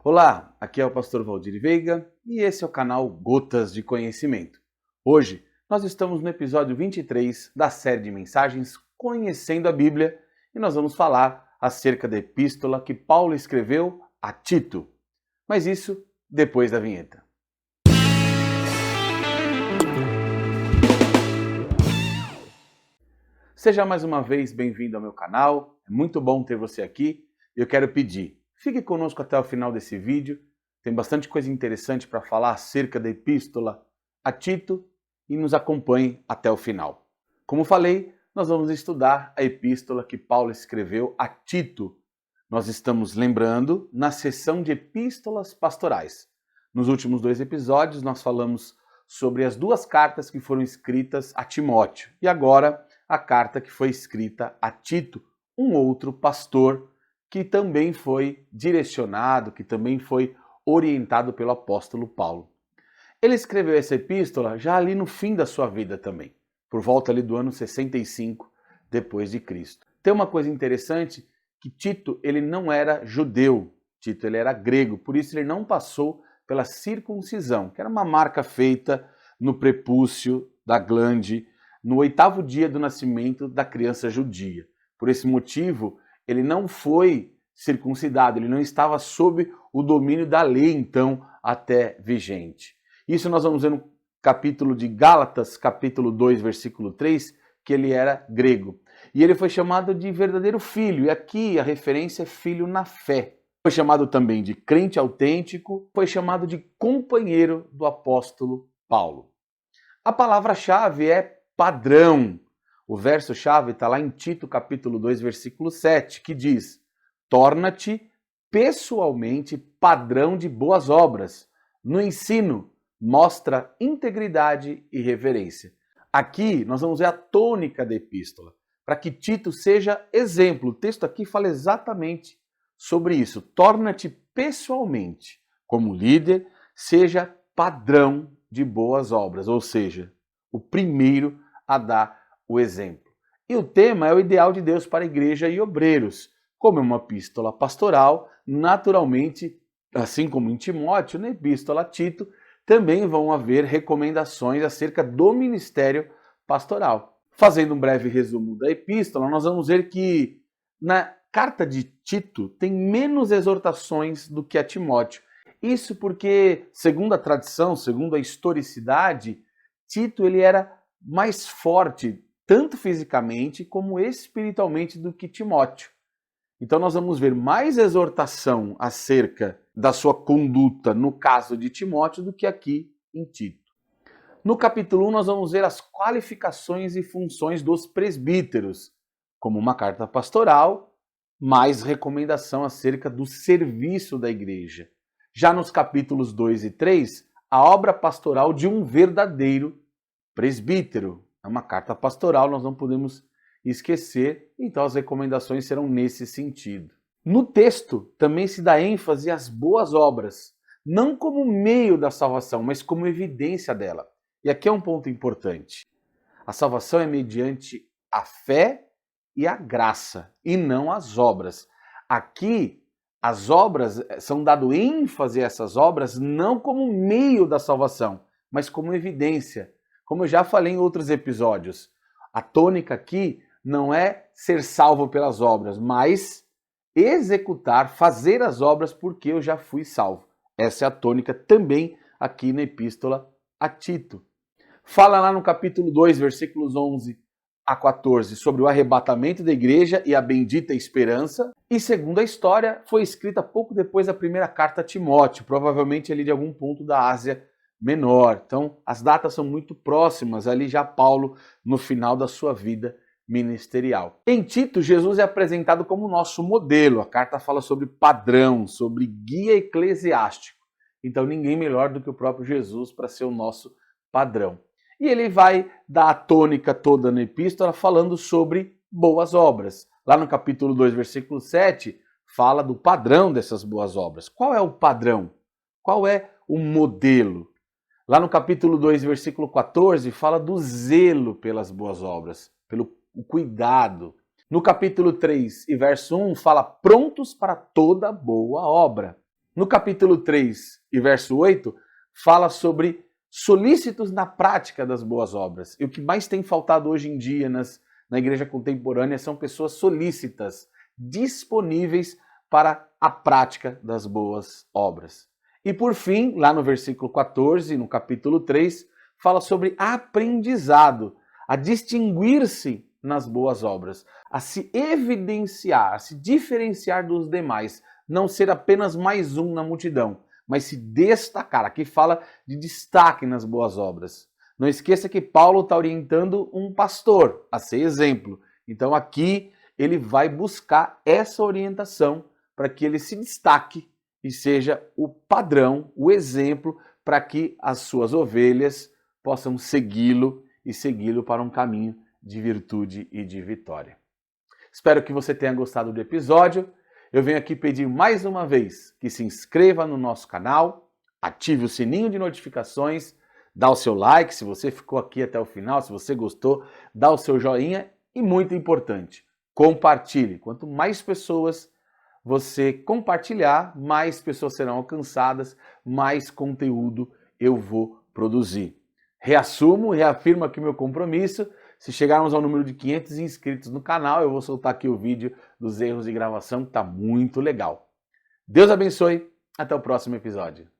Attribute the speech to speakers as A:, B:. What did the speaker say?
A: Olá, aqui é o pastor Valdir Veiga e esse é o canal Gotas de Conhecimento. Hoje nós estamos no episódio 23 da série de mensagens Conhecendo a Bíblia e nós vamos falar acerca da epístola que Paulo escreveu a Tito. Mas isso depois da vinheta. Seja mais uma vez bem-vindo ao meu canal, é muito bom ter você aqui e eu quero pedir, fique conosco até o final desse vídeo, tem bastante coisa interessante para falar acerca da epístola a Tito e nos acompanhe até o final. Como falei, nós vamos estudar a epístola que Paulo escreveu a Tito. Nós estamos lembrando na seção de epístolas pastorais. Nos últimos 2 episódios nós falamos sobre as 2 cartas que foram escritas a Timóteo e agora a carta que foi escrita a Tito, um outro pastor que também foi direcionado, que também foi orientado pelo apóstolo Paulo. Ele escreveu essa epístola já ali no fim da sua vida também, por volta ali do ano 65 depois de Cristo. Tem uma coisa interessante, que Tito ele não era judeu, Tito ele era grego, por isso ele não passou pela circuncisão, que era uma marca feita no prepúcio da glande, no 8º dia do nascimento da criança judia. Por esse motivo, ele não foi circuncidado, ele não estava sob o domínio da lei, então, até vigente. Isso nós vamos ver no capítulo de Gálatas, capítulo 2, versículo 3, que ele era grego. E ele foi chamado de verdadeiro filho, e aqui a referência é filho na fé. Foi chamado também de crente autêntico, foi chamado de companheiro do apóstolo Paulo. A palavra-chave é padrão. O verso-chave está lá em Tito, capítulo 2, versículo 7, que diz: torna-te pessoalmente padrão de boas obras. No ensino, mostra integridade e reverência. Aqui nós vamos ver a tônica da epístola, para que Tito seja exemplo. O texto aqui fala exatamente sobre isso. Torna-te pessoalmente, como líder, seja padrão de boas obras, ou seja, o primeiro a dar o exemplo. E o tema é o ideal de Deus para a igreja e obreiros. Como é uma epístola pastoral, naturalmente, assim como em Timóteo, na epístola a Tito, também vão haver recomendações acerca do ministério pastoral. Fazendo um breve resumo da epístola, nós vamos ver que na carta de Tito tem menos exortações do que a Timóteo. Isso porque, segundo a tradição, segundo a historicidade, Tito ele era mais forte, tanto fisicamente como espiritualmente, do que Timóteo. Então nós vamos ver mais exortação acerca da sua conduta no caso de Timóteo do que aqui em Tito. No capítulo 1 nós vamos ver as qualificações e funções dos presbíteros, como uma carta pastoral, mais recomendação acerca do serviço da igreja. Já nos capítulos 2 e 3, a obra pastoral de um verdadeiro presbítero. É uma carta pastoral, nós não podemos esquecer, então as recomendações serão nesse sentido. No texto também se dá ênfase às boas obras, não como meio da salvação, mas como evidência dela. E aqui é um ponto importante. A salvação é mediante a fé e a graça, e não as obras. Aqui, as obras são dado ênfase a essas obras não como meio da salvação, mas como evidência. Como eu já falei em outros episódios, a tônica aqui não é ser salvo pelas obras, mas executar, fazer as obras porque eu já fui salvo. Essa é a tônica também aqui na epístola a Tito. Fala lá no capítulo 2, versículos 11 a 14, sobre o arrebatamento da igreja e a bendita esperança. E segundo a história, foi escrita pouco depois da primeira carta a Timóteo, provavelmente ali de algum ponto da Ásia Menor. Então, as datas são muito próximas, ali já Paulo no final da sua vida ministerial. Em Tito, Jesus é apresentado como nosso modelo. A carta fala sobre padrão, sobre guia eclesiástico. Então, ninguém melhor do que o próprio Jesus para ser o nosso padrão. E ele vai dar a tônica toda na epístola falando sobre boas obras. Lá no capítulo 2, versículo 7, fala do padrão dessas boas obras. Qual é o padrão? Qual é o modelo? Lá no capítulo 2, versículo 14, fala do zelo pelas boas obras, pelo cuidado. No capítulo 3 e verso 1, fala prontos para toda boa obra. No capítulo 3 e verso 8, fala sobre solícitos na prática das boas obras. E o que mais tem faltado hoje em dia na igreja contemporânea são pessoas solícitas, disponíveis para a prática das boas obras. E por fim, lá no versículo 14, no capítulo 3, fala sobre aprendizado, a distinguir-se nas boas obras, a se evidenciar, a se diferenciar dos demais, não ser apenas mais um na multidão, mas se destacar. Aqui fala de destaque nas boas obras. Não esqueça que Paulo está orientando um pastor a ser exemplo. Então aqui ele vai buscar essa orientação para que ele se destaque e seja o padrão, o exemplo, para que as suas ovelhas possam segui-lo e segui-lo para um caminho de virtude e de vitória. Espero que você tenha gostado do episódio. Eu venho aqui pedir mais uma vez que se inscreva no nosso canal, ative o sininho de notificações, dá o seu like se você ficou aqui até o final, se você gostou, dá o seu joinha e, muito importante, compartilhe. Quanto mais pessoas você compartilhar, mais pessoas serão alcançadas, mais conteúdo eu vou produzir. Reafirmo aqui meu compromisso. Se chegarmos ao número de 500 inscritos no canal, eu vou soltar aqui o vídeo dos erros de gravação, que está muito legal. Deus abençoe, até o próximo episódio.